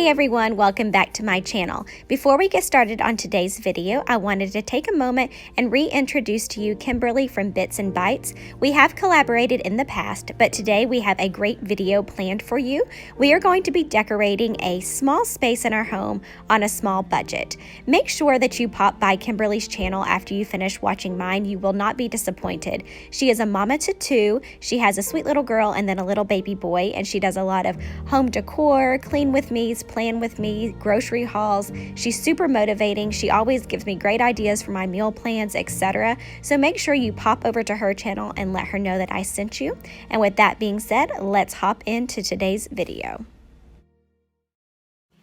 Hey everyone, welcome back to my channel. Before we get started on today's video, I wanted to take a moment and reintroduce to you Kimberly from Bits and Bytes. We have collaborated in the past, but today we have a great video planned for you. We are going to be decorating a small space in our home on a small budget. Make sure that you pop by Kimberly's channel after you finish watching mine. You will not be disappointed. She is a mama to two. She has a sweet little girl and then a little baby boy, and she does a lot of home decor, clean with me, plan with me, grocery hauls. She's super motivating. She always gives me great ideas for my meal plans, etc. So make sure you pop over to her channel and let her know that I sent you. And with that being said, let's hop into today's video.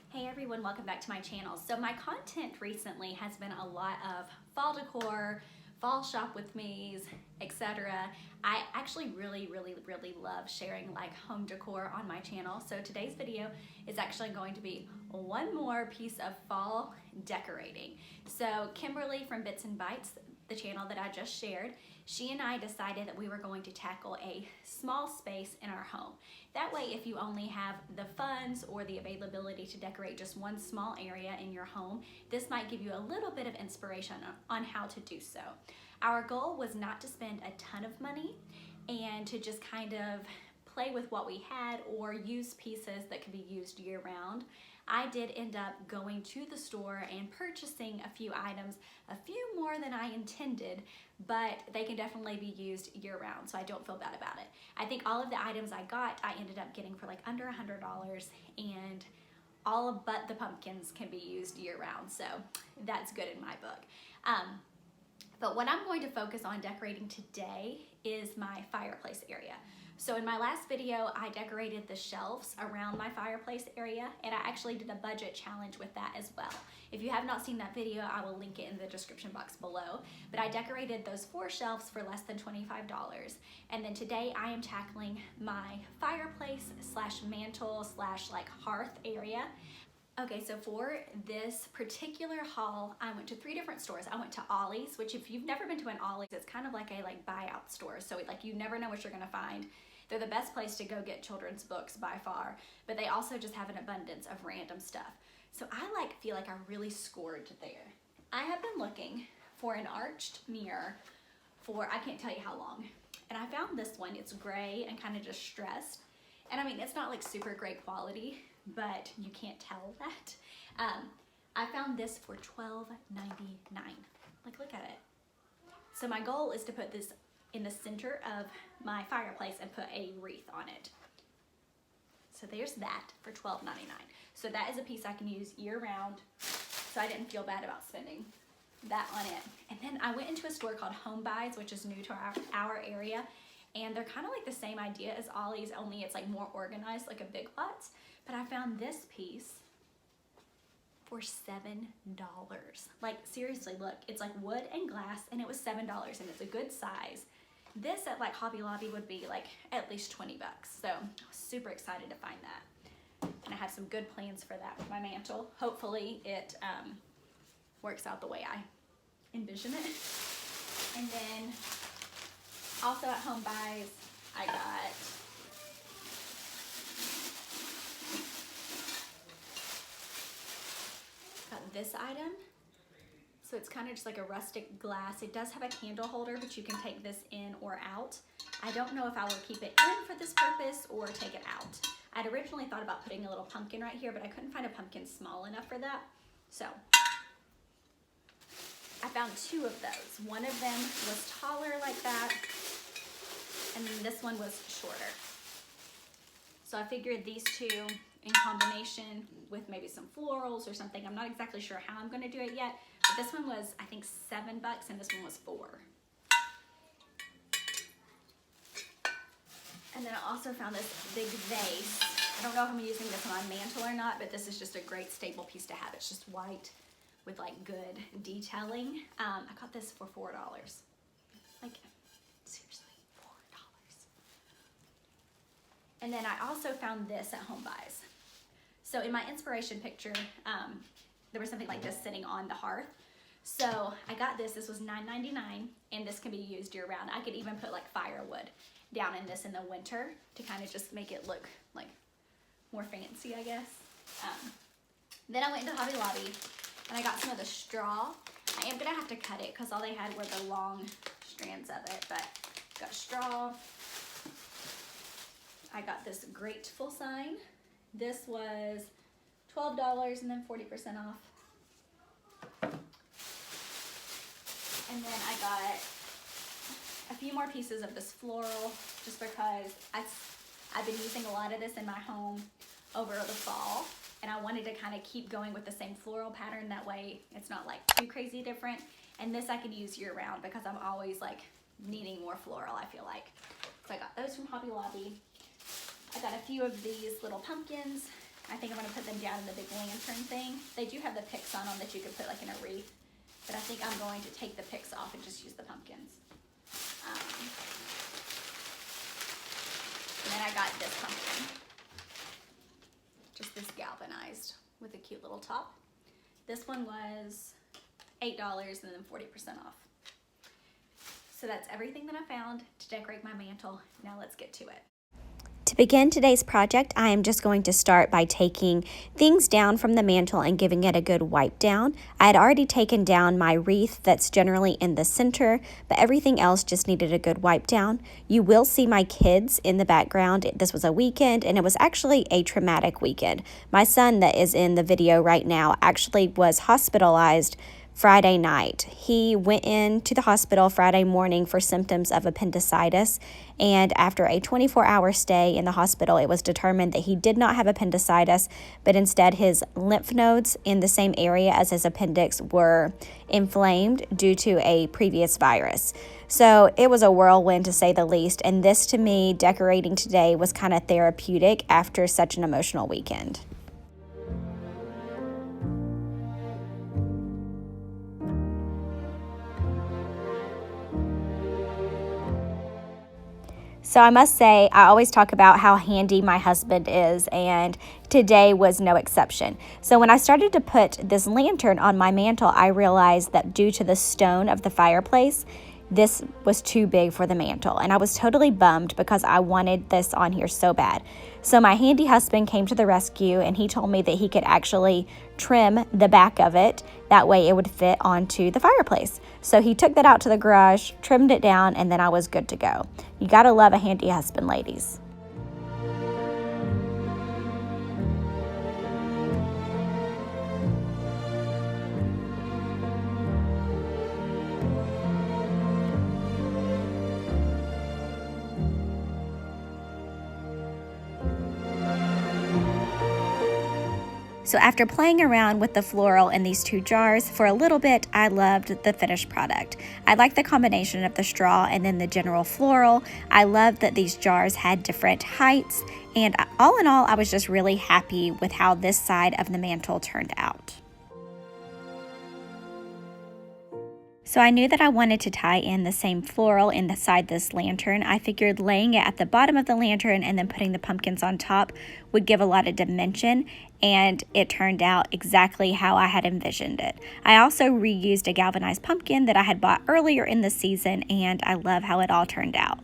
Hey everyone, welcome back to my channel. So my content recently has been a lot of fall decor, fall shop with me's, etc. I actually really love sharing like home decor on my channel. So today's video is actually going to be one more piece of fall decorating. So Kimberly from Bits and Bytes, the channel that I just shared, she and I decided that we were going to tackle a small space in our home. That way, if you only have the funds or the availability to decorate just one small area in your home, this might give you a little bit of inspiration on how to do so. Our goal was not to spend a ton of money and to just kind of play with what we had or use pieces that could be used year round. I did end up going to the store and purchasing a few items, a few more than I intended, but they can definitely be used year round, so I don't feel bad about it. I think all of the items I got, I ended up getting for like under $100, and all but the pumpkins can be used year round, so that's good in my book. But what I'm going to focus on decorating today is my fireplace area. So in my last video, I decorated the shelves around my fireplace area, and I actually did a budget challenge with that as well. If you have not seen that video, I will link it in the description box below. But I decorated those 4 shelves for less than $25. And then today I am tackling my fireplace slash mantle slash like hearth area. Okay, so for this particular haul, I went to 3 different stores. I went to Ollie's, which if you've never been to an Ollie's, it's kind of like a buyout store. So like you never know what you're gonna find. They're the best place to go get children's books by far, but they also just have an abundance of random stuff. So I feel like I really scored there. I have been looking for an arched mirror for I can't tell you how long. And I found this one. It's gray and kind of distressed. And I mean, it's not like super great quality, but you can't tell that. I found this for $12.99. Like, look at it. So my goal is to put this in the center of my fireplace and put a wreath on it. So there's that for $12.99. So that is a piece I can use year round. So I didn't feel bad about spending that on it. And then I went into a store called Home Buys, which is new to our area. And they're kind of like the same idea as Ollie's, only it's like more organized, like a Big Lots. But I found this piece for $7. Like seriously, look, it's like wood and glass, and it was $7, and it's a good size. This at like Hobby Lobby would be like at least 20 bucks. So I was super excited to find that. And I have some good plans for that with my mantle. Hopefully it works out the way I envision it. And then also at Home Buys, I got this item. So it's kind of just like a rustic glass. It does have a candle holder, but you can take this in or out. I don't know if I will keep it in for this purpose or take it out. I'd originally thought about putting a little pumpkin right here, but I couldn't find a pumpkin small enough for that. So I found 2 of those. One of them was taller like that, and then this one was shorter. So I figured these 2 in combination with maybe some florals or something. I'm not exactly sure how I'm gonna do it yet, but this one was, I think, $7 and this one was $4. And then I also found this big vase. I don't know if I'm using this on my mantle or not, but this is just a great staple piece to have. It's just white with like good detailing. I got this for $4. Like, seriously, $4. And then I also found this at Home Buys. So in my inspiration picture, there was something like this sitting on the hearth. So I got this. This was $9.99, and this can be used year round. I could even put like firewood down in this in the winter to kind of just make it look like more fancy, I guess. Then I went into Hobby Lobby and I got some of the straw. I am gonna have to cut it because all they had were the long strands of it, but got straw. I got this grateful sign. This was $12 and then 40% off. And then I got a few more pieces of this floral just because I've been using a lot of this in my home over the fall, and I wanted to kind of keep going with the same floral pattern. That way it's not like too crazy different. And this I could use year round because I'm always like needing more floral, I feel like. So I got those from Hobby Lobby. I got a few of these little pumpkins. I think I'm gonna put them down in the big lantern thing. They do have the picks on them that you could put like in a wreath, but I think I'm going to take the picks off and just use the pumpkins. And then I got this pumpkin, just this galvanized with a cute little top. This one was $8 and then 40% off. So that's everything that I found to decorate my mantle. Now let's get to it. To begin today's project, I am just going to start by taking things down from the mantle and giving it a good wipe down. I had already taken down my wreath that's generally in the center, but everything else just needed a good wipe down. You will see my kids in the background. This was a weekend, and it was actually a traumatic weekend. My son that is in the video right now actually was hospitalized Friday night. He went into the hospital Friday morning for symptoms of appendicitis, and after a 24-hour stay in the hospital, it was determined that he did not have appendicitis, but instead his lymph nodes in the same area as his appendix were inflamed due to a previous virus. So it was a whirlwind to say the least, and this to me, decorating today, was kind of therapeutic after such an emotional weekend. So I must say, I always talk about how handy my husband is, and today was no exception. So when I started to put this lantern on my mantle, I realized that due to the stone of the fireplace, this was too big for the mantle, and I was totally bummed because I wanted this on here so bad. So my handy husband came to the rescue, and he told me that he could actually trim the back of it. That way it would fit onto the fireplace. So he took that out to the garage, trimmed it down, and then I was good to go. You gotta love a handy husband, ladies. So after playing around with the floral in these two jars for a little bit, I loved the finished product. I liked the combination of the straw and then the general floral. I loved that these jars had different heights, and all in all, I was just really happy with how this side of the mantle turned out. So I knew that I wanted to tie in the same floral inside this lantern. I figured laying it at the bottom of the lantern and then putting the pumpkins on top would give a lot of dimension, and it turned out exactly how I had envisioned it. I also reused a galvanized pumpkin that I had bought earlier in the season, and I love how it all turned out.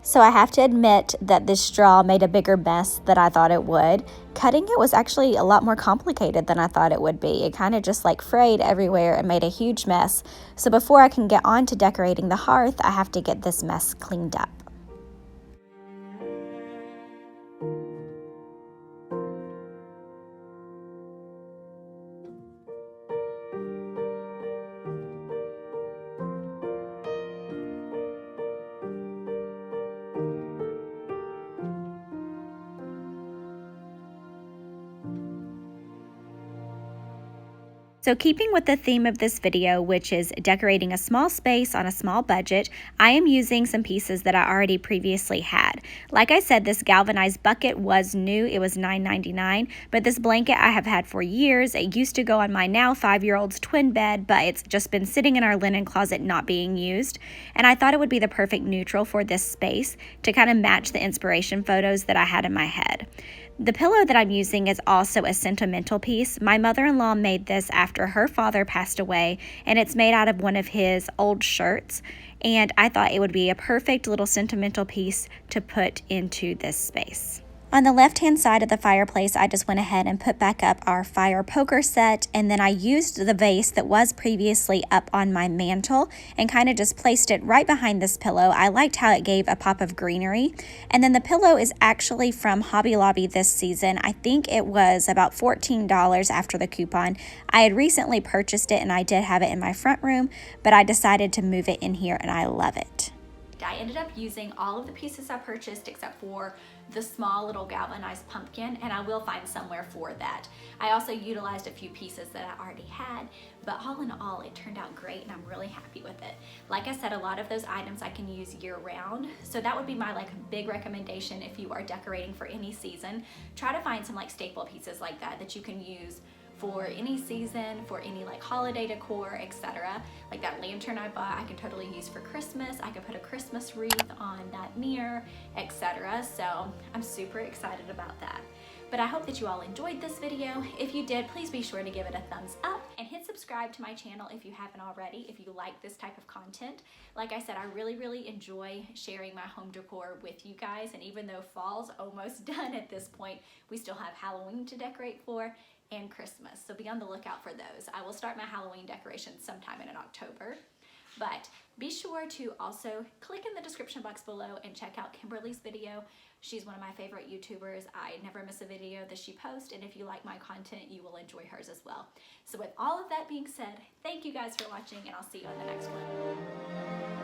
So I have to admit that this straw made a bigger mess than I thought it would. Cutting it was actually a lot more complicated than I thought it would be. It kind of just like frayed everywhere and made a huge mess. So before I can get on to decorating the hearth, I have to get this mess cleaned up. So keeping with the theme of this video, which is decorating a small space on a small budget, I am using some pieces that I already previously had. Like I said, this galvanized bucket was new. It was $9.99, but this blanket I have had for years. It used to go on my now 5-year-old's twin bed, but it's just been sitting in our linen closet not being used. And I thought it would be the perfect neutral for this space to kind of match the inspiration photos that I had in my head. The pillow that I'm using is also a sentimental piece. My mother-in-law made this after her father passed away, and it's made out of one of his old shirts, and I thought it would be a perfect little sentimental piece to put into this space. On the left-hand side of the fireplace, I just went ahead and put back up our fire poker set, and then I used the vase that was previously up on my mantle and kind of just placed it right behind this pillow. I liked how it gave a pop of greenery. And then the pillow is actually from Hobby Lobby this season. I think it was about $14 after the coupon. I had recently purchased it and I did have it in my front room, but I decided to move it in here and I love it. I ended up using all of the pieces I purchased except for the small little galvanized pumpkin, and I will find somewhere for that. I also utilized a few pieces that I already had, but all in all, it turned out great and I'm really happy with it. Like I said, a lot of those items I can use year round, so that would be my big recommendation if you are decorating for any season. Try to find some staple pieces like that you can use for any season, for any holiday decor, etc. Like that lantern I bought, I can totally use for Christmas. I could put a Christmas wreath on that mirror, etc. So I'm super excited about that. But I hope that you all enjoyed this video. If you did, please be sure to give it a thumbs up and hit subscribe to my channel if you haven't already, if you like this type of content. Like I said, I really enjoy sharing my home decor with you guys, and even though fall's almost done at this point, we still have Halloween to decorate for and Christmas, so be on the lookout for those. I will start my Halloween decorations sometime in October, but be sure to also click in the description box below and check out Kimberly's video. She's one of my favorite YouTubers. I never miss a video that she posts, and if you like my content, you will enjoy hers as well. So with all of that being said, thank you guys for watching, and I'll see you on the next one.